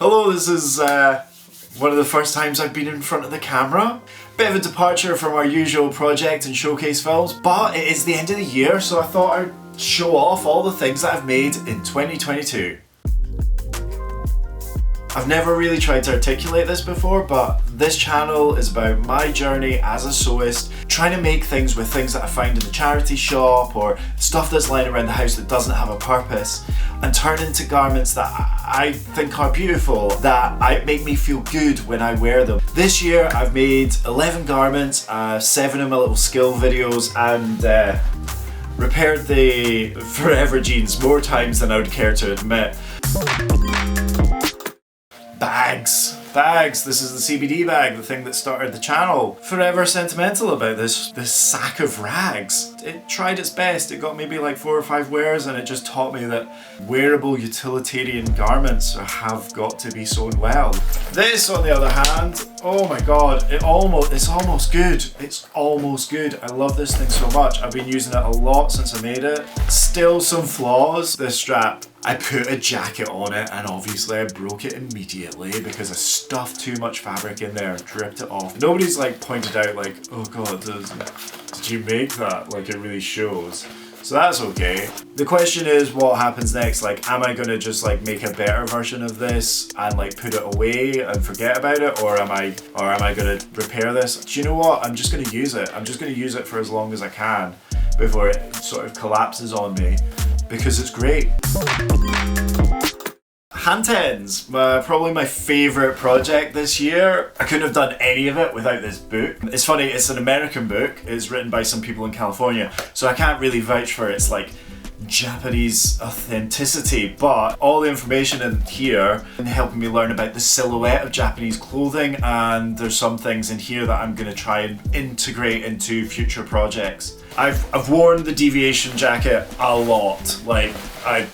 Hello, this is one of the first times I've been in front of the camera. Bit of a departure from our usual project and showcase films, but it is the end of the year, so I thought I'd show off all the things that I've made in 2022. I've never really tried to articulate this before, but this channel is about my journey as a sewist, trying to make things with things that I find in the charity shop or stuff that's lying around the house that doesn't have a purpose, and turn into garments that I think are beautiful, that make me feel good when I wear them. This year I've made 11 garments, 7 of my little skill videos, and repaired the Forever jeans more times than I would care to admit. Bags. This is the CBD bag, the thing that started the channel. Forever sentimental about this sack of rags. It tried its best. It got maybe like 4 or 5 wears, and it just taught me that wearable utilitarian garments have got to be sewn well. This, on the other hand, oh my god, it's almost good. It's almost good. I love this thing so much. I've been using it a lot since I made it. Still some flaws. This strap, I put a jacket on it and obviously I broke it immediately because I stuffed too much fabric in there and dripped it off. Nobody's like pointed out like, oh god, did you make that? Like, it really shows. So that's okay. The question is, what happens next? Like, am I gonna just like make a better version of this and like put it away and forget about it, or am I gonna repair this? Do you know what? I'm just gonna use it. I'm just gonna use it for as long as I can before it sort of collapses on me, because it's great. Hanten's, probably my favourite project this year. I couldn't have done any of it without this book. It's funny, it's an American book. It's written by some people in California, so I can't really vouch for its like Japanese authenticity, but all the information in here is helping me learn about the silhouette of Japanese clothing, and there's some things in here that I'm going to try and integrate into future projects. I've worn the deviation jacket a lot. Like, I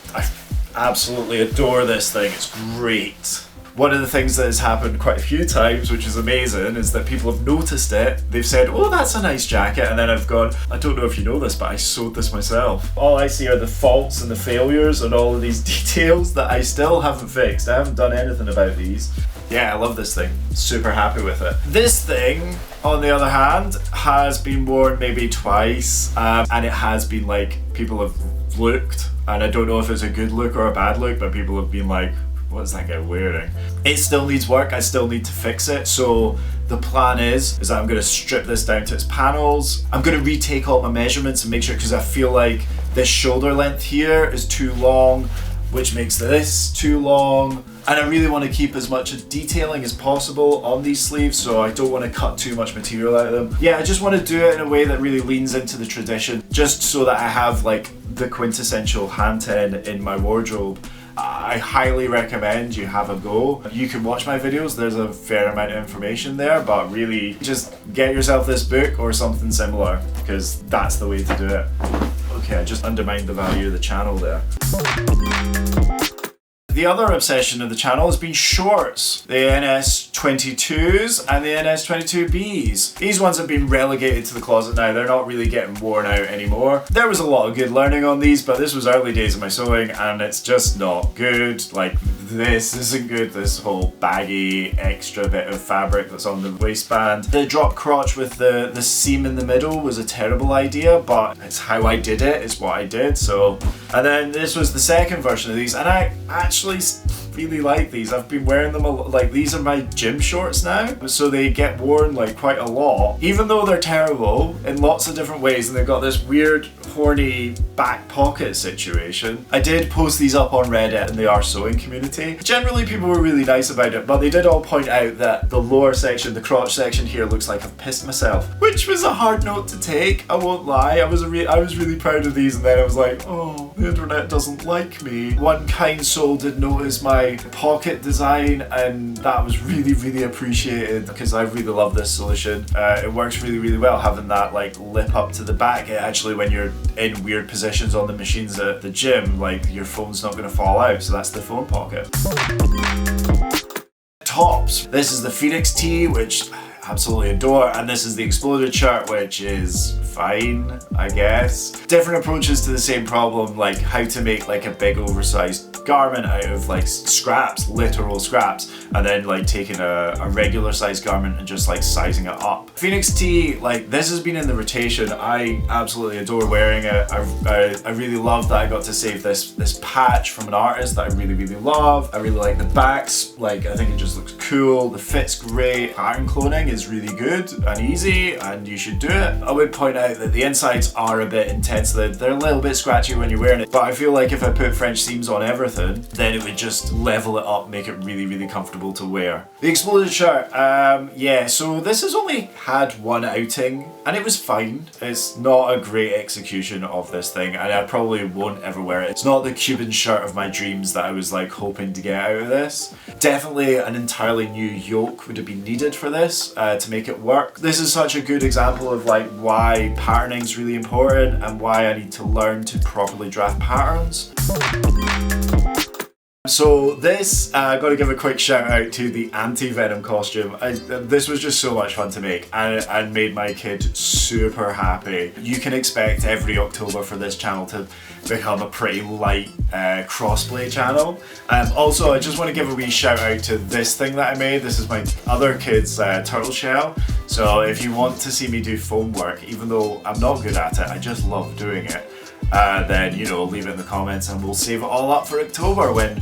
absolutely adore this thing. It's great. One of the things that has happened quite a few times, which is amazing, is that people have noticed it. They've said, oh, that's a nice jacket, and then I've gone, I don't know if you know this, but I sewed this myself. All I see are the faults and the failures and all of these details that I still haven't fixed. I haven't done anything about these. Yeah, I love this thing. Super happy with it. This thing, on the other hand, has been worn maybe twice, and it has been like, people have looked, and I don't know if it's a good look or a bad look, but people have been like, what's that guy wearing? It still needs work. I still need to fix it. So the plan is that I'm going to strip this down to its panels. I'm going to retake all my measurements and make sure, because I feel like this shoulder length here is too long, which makes this too long. And I really want to keep as much detailing as possible on these sleeves, so I don't want to cut too much material out of them. Yeah, I just want to do it in a way that really leans into the tradition, just so that I have like the quintessential Hanten in my wardrobe. I highly recommend you have a go. You can watch my videos, there's a fair amount of information there, but really just get yourself this book or something similar, because that's the way to do it. Okay, I just undermined the value of the channel there. The other obsession of the channel has been shorts. The NS22s and the NS22Bs. These ones have been relegated to the closet now. They're not really getting worn out anymore. There was a lot of good learning on these, but this was early days of my sewing and it's just not good. Like, this isn't good. This whole baggy extra bit of fabric that's on the waistband. The drop crotch with the seam in the middle was a terrible idea, but it's how I did it. It's what I did. So, and then this was the second version of these, and I actually really like these. I've been wearing them a lot. Like, these are my gym shorts now, so they get worn like quite a lot, even though they're terrible in lots of different ways, and they've got this weird horny back pocket situation. I did post these up on Reddit in the Our Sewing community. Generally people were really nice about it, but they did all point out that the lower section, the crotch section here, looks like I've pissed myself, which was a hard note to take, I won't lie. I was really proud of these, and then I was like, oh, the internet doesn't like me. One kind soul did notice my pocket design, and that was really appreciated, because I really love this solution. It works really well, having that like lip up to the back. It actually, when you're in weird positions on the machines at the gym, like, your phone's not going to fall out, so that's the phone pocket. Tops. This is the Phoenix tee, which absolutely adore. And this is the exploded shirt, which is fine, I guess. Different approaches to the same problem, like how to make like a big oversized garment out of like scraps, literal scraps, and then like taking a regular sized garment and just like sizing it up. Phoenix tee, like this has been in the rotation. I absolutely adore wearing it. I really love that I got to save this patch from an artist that I really love. I really like the backs, like I think it just looks cool. The fit's great. Pattern cloning is really good and easy, and you should do it. I would point out that the insides are a bit intense. They're a little bit scratchy when you're wearing it, but I feel like if I put French seams on everything, then it would just level it up, make it really comfortable to wear. The exploded shirt, yeah, so this has only had one outing and it was fine. It's not a great execution of this thing, and I probably won't ever wear it. It's not the Cuban shirt of my dreams that I was like hoping to get out of this. Definitely an entirely new yoke would have been needed for this to make it work. This is such a good example of like why patterning is really important and why I need to learn to properly draft patterns. So this, got to give a quick shout out to the anti-venom costume. This was just so much fun to make and made my kid super happy. You can expect every October for this channel to become a pretty light crossplay channel. Also, I just want to give a wee shout out to this thing that I made. This is my other kid's turtle shell. So if you want to see me do foam work, even though I'm not good at it, I just love doing it. Then, you know, leave it in the comments and we'll save it all up for October when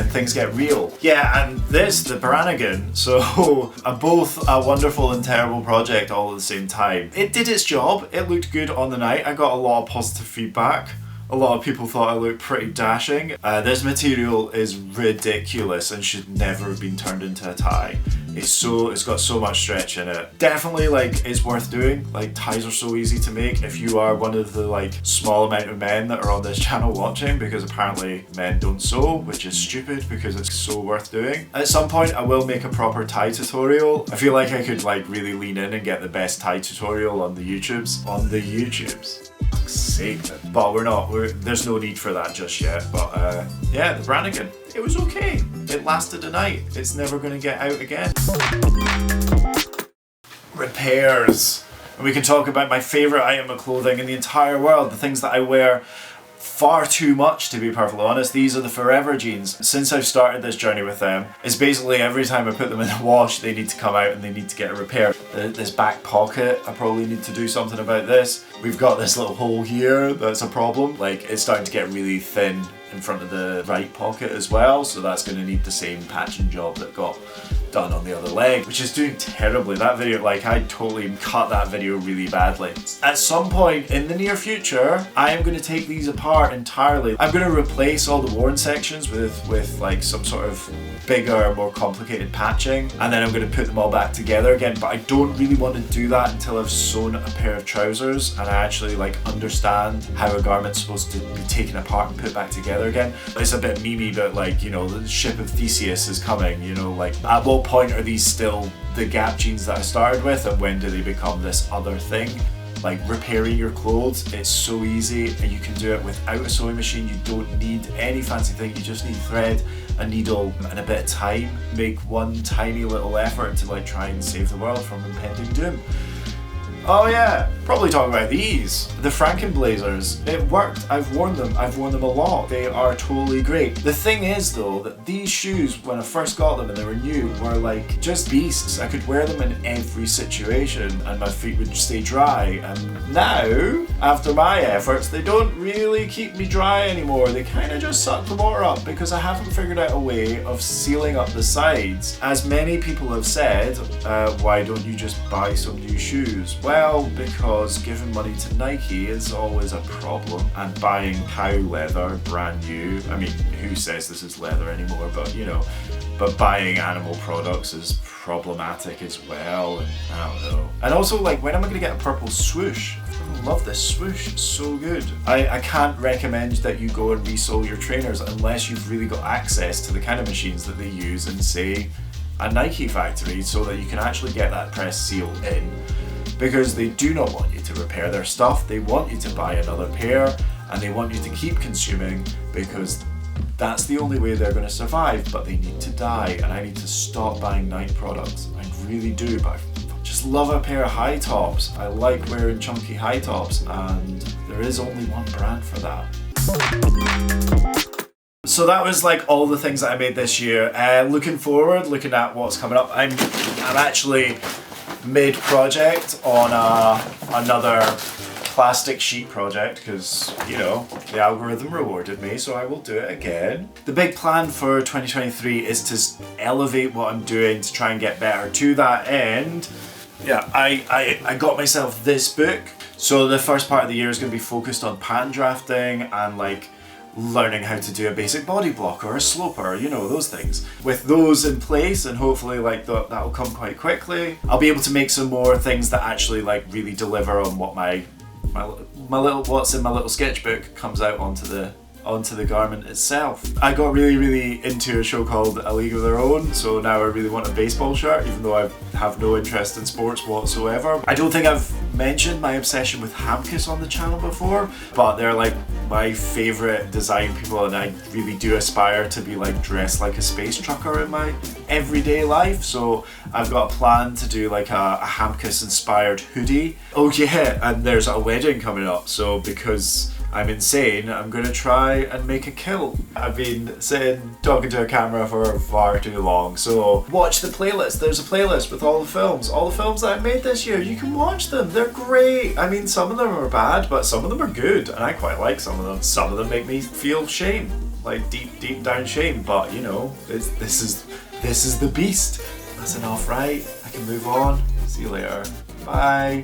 things get real. Yeah, and this, the Brannigan, so both a wonderful and terrible project all at the same time. It did its job, it looked good on the night, I got a lot of positive feedback. A lot of people thought I looked pretty dashing. This material is ridiculous and should never have been turned into a tie. It's got so much stretch in it. Definitely like it's worth doing. Like ties are so easy to make if you are one of the like small amount of men that are on this channel watching, because apparently men don't sew, which is stupid because it's so worth doing. At some point I will make a proper tie tutorial. I feel like I could like really lean in and get the best tie tutorial on the YouTubes. Fuck's sake. But there's no need for that just yet. But yeah, the Brannigan, it was okay. It lasted a night. It's never gonna get out again. Repairs. And we can talk about my favourite item of clothing in the entire world, the things that I wear far too much, to be perfectly honest. These are the Forever jeans. Since I've started this journey with them, it's basically every time I put them in the wash, they need to come out and they need to get a repair. This back pocket, I probably need to do something about this. We've got this little hole here that's a problem. Like, it's starting to get really thin in front of the right pocket as well, so that's going to need the same patching job that got done on the other leg, which is doing terribly. That video, like, I totally cut that video really badly. At some point in the near future, I am going to take these apart entirely. I'm going to replace all the worn sections with like some sort of bigger, more complicated patching, and then I'm going to put them all back together again. But I don't really want to do that until I've sewn a pair of trousers and I actually like understand how a garment's supposed to be taken apart and put back together again. It's a bit memey, but like, you know, the ship of Theseus is coming, you know, like at what point are these still the Gap jeans that I started with, and when do they become this other thing? Like repairing your clothes, it's so easy and you can do it without a sewing machine. You don't need any fancy thing, you just need thread, a needle and a bit of time. Make one tiny little effort to like try and save the world from impending doom. Oh yeah, probably talk about these. The Frankenblazers. It worked. I've worn them a lot. They are totally great. The thing is though, that these shoes, when I first got them and they were new, were like just beasts. I could wear them in every situation and my feet would stay dry. And now, after my efforts, they don't really keep me dry anymore. They kind of just suck the water up because I haven't figured out a way of sealing up the sides. As many people have said, why don't you just buy some new shoes? Well, because giving money to Nike is always a problem, and buying cow leather brand new, I mean, who says this is leather anymore, but you know, but buying animal products is problematic as well, and I don't know. And also, like, when am I gonna get a purple swoosh? I love this swoosh, it's so good. I can't recommend that you go and resole your trainers unless you've really got access to the kind of machines that they use in, say, a Nike factory, so that you can actually get that press seal in. Because they do not want you to repair their stuff, they want you to buy another pair, and they want you to keep consuming because that's the only way they're going to survive, but they need to die, and I need to stop buying Nike products. I really do, but I just just love a pair of high tops. I like wearing chunky high tops, and there is only one brand for that. So that was like all the things that I made this year. Looking forward, looking at what's coming up, I'm actually mid-project on another plastic sheet project, because, you know, the algorithm rewarded me, so I will do it again. The big plan for 2023 is to elevate what I'm doing to try and get better. To that end, yeah, I got myself this book. So the first part of the year is going to be focused on pattern drafting and like learning how to do a basic body block or a sloper, you know, those things. With those in place, and hopefully like that'll come quite quickly, I'll be able to make some more things that actually like really deliver on what my little what's in my little sketchbook comes out onto the garment itself. I got really into a show called A League of Their Own, so now I really want a baseball shirt, even though I have no interest in sports whatsoever. I don't think I've mentioned my obsession with Hamkes on the channel before, but they're like my favourite design people, and I really do aspire to be like dressed like a space trucker in my everyday life. So I've got a plan to do like a Hamkes inspired hoodie. Oh yeah, and there's a wedding coming up, so because I'm insane, I'm gonna try and make a kilt. I've been sitting talking to a camera for far too long, so watch the playlist. There's a playlist with all the films that I made this year. You can watch them, they're great. I mean, some of them are bad, but some of them are good, and I quite like some of them. Some of them make me feel shame, like deep down shame, but you know, this is the beast. That's enough, right? I can move on. See you later. Bye.